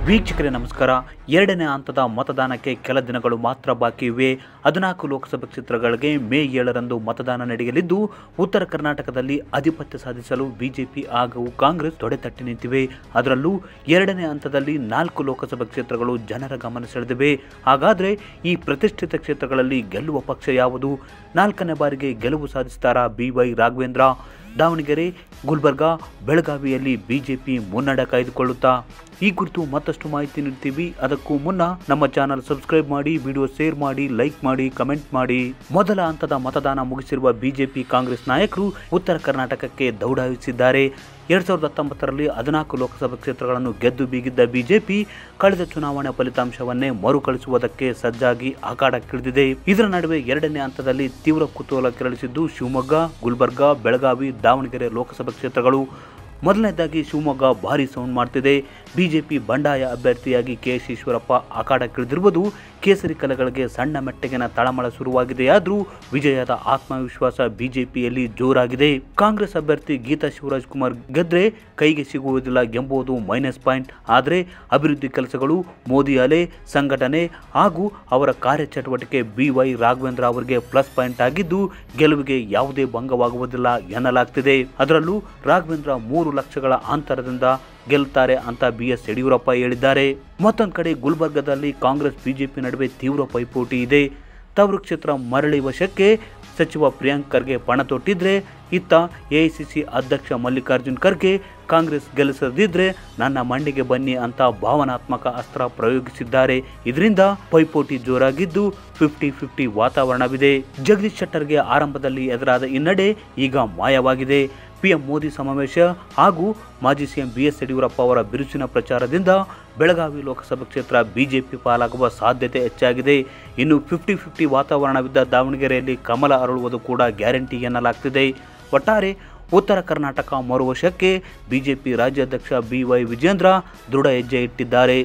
ವೀಕ್ಷಕರೇ ನಮಸ್ಕಾರ. ಎರಡನೇ ಹಂತದ ಮತದಾನಕ್ಕೆ ಕೆಲ ದಿನಗಳು ಮಾತ್ರ ಬಾಕಿ ಇವೆ. 14 ಲೋಕಸಭಾ ಕ್ಷೇತ್ರಗಳಿಗೆ ಮೇ 7ರಂದು ಮತದಾನ ನಡೆಯಲಿದ್ದು, ಉತ್ತರ ಕರ್ನಾಟಕದಲ್ಲಿ ಆಧಿಪತ್ಯ ಸಾಧಿಸಲು ಬಿಜೆಪಿ ಹಾಗೂ ಕಾಂಗ್ರೆಸ್ ತೊಡೆತಟ್ಟಿ ನಿಂತಿವೆ. ಅದರಲ್ಲೂ ಎರಡನೇ ಹಂತದಲ್ಲಿ 4 ಲೋಕಸಭಾ ಕ್ಷೇತ್ರಗಳು ಜನರ ಗಮನ ಸೆಳೆದಿವೆ. ಹಾಗಾದರೆ ಈ ಪ್ರತಿಷ್ಠಿತ ಕ್ಷೇತ್ರಗಳಲ್ಲಿ ಗೆಲ್ಲುವ ಪಕ್ಷ ಯಾವುದು? 4ನೇ ಬಾರಿಗೆ ಗೆಲುವು ಸಾಧಿಸುತ್ತಾರಾ BY ರಾಘವೇಂದ್ರ? ದಾವಣಗೆರೆ, ಗುಲ್ಬರ್ಗಾ, ಬೆಳಗಾವಿಯಲ್ಲಿ ಬಿಜೆಪಿ ಮುನ್ನಡೆ ಕಾಯ್ದುಕೊಳ್ಳುತ್ತಾ? ಈ ಕುರಿತು ಮತ್ತಷ್ಟು ಮಾಹಿತಿ ನೀಡ್ತೀವಿ. ಅದಕ್ಕೂ ಮುನ್ನ ನಮ್ಮ ಚಾನಲ್ ಸಬ್ಸ್ಕ್ರೈಬ್ ಮಾಡಿ, ವಿಡಿಯೋ ಶೇರ್ ಮಾಡಿ, ಲೈಕ್ ಮಾಡಿ, ಕಮೆಂಟ್ ಮಾಡಿ. ಮೊದಲ ಹಂತದ ಮತದಾನ ಮುಗಿಸಿರುವ ಬಿಜೆಪಿ ಕಾಂಗ್ರೆಸ್ ನಾಯಕರು ಉತ್ತರ ಕರ್ನಾಟಕಕ್ಕೆ ದೌಡಾಯಿಸಿದ್ದಾರೆ. 2019ರಲ್ಲಿ 14 ಲೋಕಸಭಾ ಕ್ಷೇತ್ರಗಳನ್ನು ಗೆದ್ದು ಬೀಗಿದ್ದ ಬಿಜೆಪಿ ಕಳೆದ ಚುನಾವಣೆ ಫಲಿತಾಂಶವನ್ನೇ ಮರುಕಳಿಸುವುದಕ್ಕೆ ಸಜ್ಜಾಗಿ ಅಖಾಡಕ್ಕಿಳಿದಿದೆ. ಇದರ ನಡುವೆ ಎರಡನೇ ಹಂತದಲ್ಲಿ ತೀವ್ರ ಕುತೂಹಲ ಕೆರಳಿಸಿದ್ದು ಶಿವಮೊಗ್ಗ, ಗುಲ್ಬರ್ಗಾ, ಬೆಳಗಾವಿ, ದಾವಣಗೆರೆ ಲೋಕಸಭಾ ಕ್ಷೇತ್ರಗಳು. ಮೊದಲನೇದಾಗಿ ಶಿವಮೊಗ್ಗ ಭಾರಿ ಸೌಂಡ್ ಮಾಡ್ತಿದೆ. ಬಿಜೆಪಿ ಬಂಡಾಯ ಅಭ್ಯರ್ಥಿಯಾಗಿ KS ಈಶ್ವರಪ್ಪ ಅಖಾಡಕ್ಕಿಳಿದಿರುವುದು ಕೇಸರಿ ಕಲೆಗಳಿಗೆ ಸಣ್ಣ ಮೆಟ್ಟಗಿನ ತಳಮಳ ಶುರುವಾಗಿದೆಯಾದರೂ ವಿಜಯದ ಆತ್ಮವಿಶ್ವಾಸ ಬಿಜೆಪಿಯಲ್ಲಿ ಜೋರಾಗಿದೆ. ಕಾಂಗ್ರೆಸ್ ಅಭ್ಯರ್ಥಿ ಗೀತಾ ಶಿವರಾಜ್ಕುಮಾರ್ ಗೆದ್ರೆ ಕೈಗೆ ಸಿಗುವುದಿಲ್ಲ ಎಂಬುದು ಮೈನಸ್ ಪಾಯಿಂಟ್. ಆದರೆ ಅಭಿವೃದ್ಧಿ ಕೆಲಸಗಳು, ಮೋದಿ ಅಲೆ, ಸಂಘಟನೆ ಹಾಗೂ ಅವರ ಕಾರ್ಯಚಟುವಟಿಕೆ BY ರಾಘವೇಂದ್ರ ಅವರಿಗೆ ಪ್ಲಸ್ ಪಾಯಿಂಟ್ ಆಗಿದ್ದು, ಗೆಲುವಿಗೆ ಯಾವುದೇ ಭಂಗವಾಗುವುದಿಲ್ಲ ಎನ್ನಲಾಗ್ತಿದೆ. ಅದರಲ್ಲೂ ರಾಘವೇಂದ್ರ 3 ಲಕ್ಷಗಳ ಅಂತರದಿಂದ ಗೆಲ್ಲುತ್ತಾರೆ ಅಂತ BS ಯಡಿಯೂರಪ್ಪ ಹೇಳಿದ್ದಾರೆ. ಮತ್ತೊಂದು ಕಡೆ ಗುಲ್ಬರ್ಗಾದಲ್ಲಿ ಕಾಂಗ್ರೆಸ್ ಬಿಜೆಪಿ ನಡುವೆ ತೀವ್ರ ಪೈಪೋಟಿ ಇದೆ. ತವರು ಕ್ಷೇತ್ರ ಮರಳಿ ವಶಕ್ಕೆ ಸಚಿವ ಪ್ರಿಯಾಂಕ್ ಖರ್ಗೆ ಪಣ ತೊಟ್ಟಿದ್ರೆ, ಇತ್ತ AICC ಅಧ್ಯಕ್ಷ ಮಲ್ಲಿಕಾರ್ಜುನ್ ಖರ್ಗೆ ಕಾಂಗ್ರೆಸ್ ಗೆಲ್ಲಿಸದಿದ್ರೆ ನನ್ನ ಮಂಡಿಗೆ ಬನ್ನಿ ಅಂತ ಭಾವನಾತ್ಮಕ ಅಸ್ತ್ರ ಪ್ರಯೋಗಿಸಿದ್ದಾರೆ. ಇದರಿಂದ ಪೈಪೋಟಿ ಜೋರಾಗಿದ್ದು 50-50 ವಾತಾವರಣವಿದೆ. ಜಗದೀಶ್ ಶೆಟ್ಟರ್ಗೆ ಆರಂಭದಲ್ಲಿ ಎದುರಾದ ಹಿನ್ನಡೆ ಈಗ ಮಾಯವಾಗಿದೆ. PM ಮೋದಿ ಸಮಾವೇಶ ಹಾಗೂ ಮಾಜಿ CM BS ಯಡಿಯೂರಪ್ಪ ಅವರ ಬಿರುಸಿನ ಪ್ರಚಾರದಿಂದ ಬೆಳಗಾವಿ ಲೋಕಸಭಾ ಕ್ಷೇತ್ರ ಬಿಜೆಪಿ ಪಾಲಾಗುವ ಸಾಧ್ಯತೆ ಹೆಚ್ಚಾಗಿದೆ. ಇನ್ನು 50-50 ವಾತಾವರಣವಿದ್ದ ದಾವಣಗೆರೆಯಲ್ಲಿ ಕಮಲ ಅರಳುವುದು ಕೂಡ ಗ್ಯಾರಂಟಿ ಎನ್ನಲಾಗ್ತಿದೆ. ಒಟ್ಟಾರೆ ಉತ್ತರ ಕರ್ನಾಟಕ ಮರುವಶಕ್ಕೆ ಬಿಜೆಪಿ ರಾಜ್ಯಾಧ್ಯಕ್ಷ BY ವಿಜೇಂದ್ರ ದೃಢ ಹೆಜ್ಜೆ ಇಟ್ಟಿದ್ದಾರೆ.